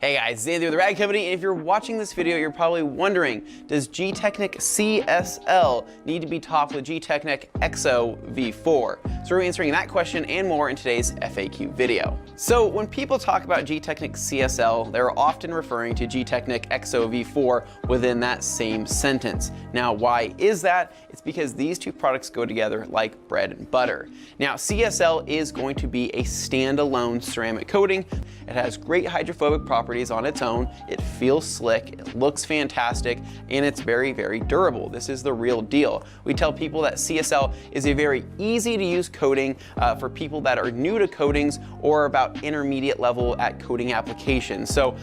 Hey guys, it's Anthony with the Rad Company, and if you're watching this video, you're probably wondering, does GTECHNIQ CSL need to be topped with GTECHNIQ EXO V4? So we're answering that question and more in today's FAQ video. So when people talk about GTECHNIQ CSL, they're often referring to GTECHNIQ EXO V4 within that same sentence. Now, why is that? It's because these two products go together like bread and butter. Now, CSL is going to be a standalone ceramic coating. It has great hydrophobic properties on its own. It feels slick, it looks fantastic, and it's very, very durable. This is the real deal. We tell people that CSL is a very easy to use coating for people that are new to coatings or about intermediate level at coating applications. So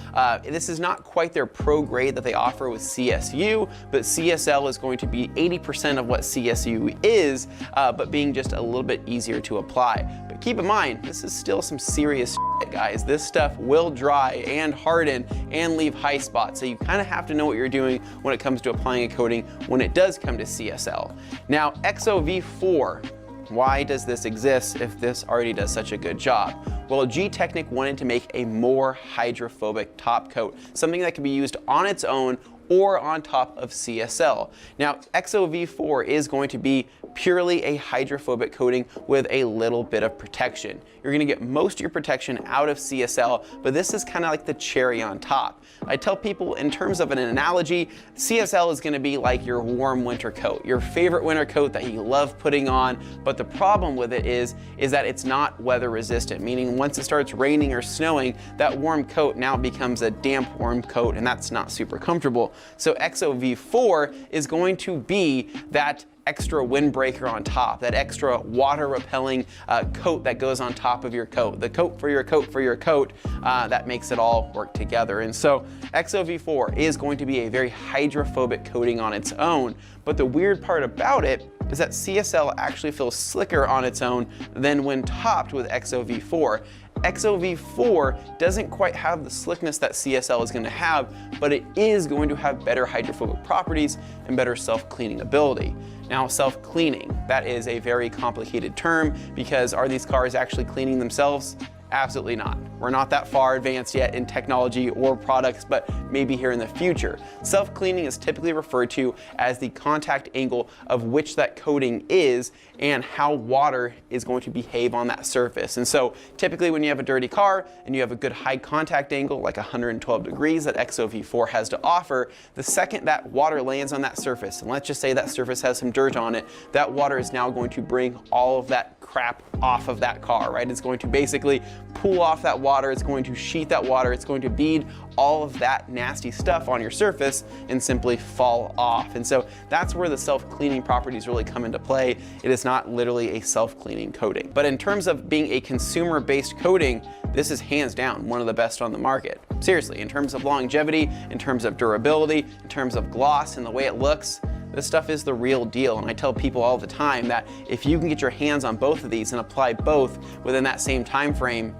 this is not quite their pro grade that they offer with CSU, but CSL is going to be 80% of what CSU is, but being just a little bit easier to apply. But keep in mind, this is still some serious shit, guys. This stuff will dry and harden and leave high spots. So you kind of have to know what you're doing when it comes to applying a coating when it does come to CSL. Now, EXO V4, why does this exist if this already does such a good job? Well, GTECHNIQ wanted to make a more hydrophobic top coat, something that can be used on its own or on top of CSL. Now, EXO V4 is going to be purely a hydrophobic coating with a little bit of protection. You're gonna get most of your protection out of CSL, but this is kind of like the cherry on top. I tell people, in terms of an analogy, CSL is gonna be like your warm winter coat, your favorite winter coat that you love putting on, but the problem with it is that it's not weather resistant, meaning once it starts raining or snowing, that warm coat now becomes a damp warm coat, and that's not super comfortable. So EXO V4 is going to be that extra windbreaker on top, that extra water repelling coat that goes on top of your coat, the coat for your coat for your coat, that makes it all work together. And so EXO V4 is going to be a very hydrophobic coating on its own, but the weird part about it is that CSL actually feels slicker on its own than when topped with EXO V4. EXO V4 doesn't quite have the slickness that CSL is going to have, but it is going to have better hydrophobic properties and better self-cleaning ability. Now, self-cleaning, that is a very complicated term, because are these cars actually cleaning themselves? Absolutely not. We're not that far advanced yet in technology or products, but maybe here in the future. Self-cleaning is typically referred to as the contact angle of which that coating is and how water is going to behave on that surface. And so typically when you have a dirty car and you have a good high contact angle, like 112 degrees that EXO V4 has to offer, the second that water lands on that surface, and let's just say that surface has some dirt on it, that water is now going to bring all of that crap off of that car, right? It's going to basically pull off that water, it's going to sheet that water, it's going to bead all of that nasty stuff on your surface and simply fall off. And so that's where the self-cleaning properties really come into play. It is not literally a self-cleaning coating. But in terms of being a consumer-based coating, this is hands down one of the best on the market. Seriously, in terms of longevity, in terms of durability, in terms of gloss and the way it looks, this stuff is the real deal. And I tell people all the time that if you can get your hands on both of these and apply both within that same time frame,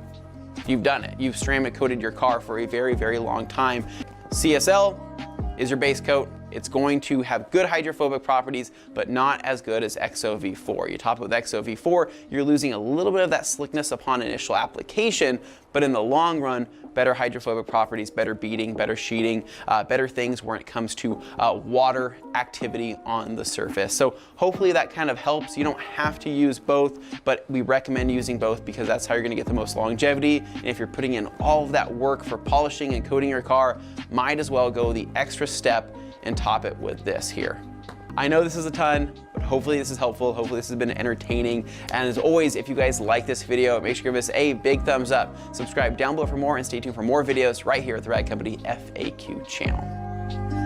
you've done it. You've ceramic coated your car for a very, very long time. CSL is your base coat. It's going to have good hydrophobic properties, but not as good as EXO V4. You top it with EXO V4, you're losing a little bit of that slickness upon initial application, but in the long run, better hydrophobic properties, better beading, better sheeting, better things when it comes to water activity on the surface. So hopefully that kind of helps. You don't have to use both, but we recommend using both because that's how you're gonna get the most longevity. And if you're putting in all of that work for polishing and coating your car, might as well go the extra step and top it with this here. I know this is a ton, but hopefully this is helpful. Hopefully this has been entertaining. And as always, if you guys like this video, make sure to give us a big thumbs up. Subscribe down below for more and stay tuned for more videos right here at the Rad Company FAQ channel.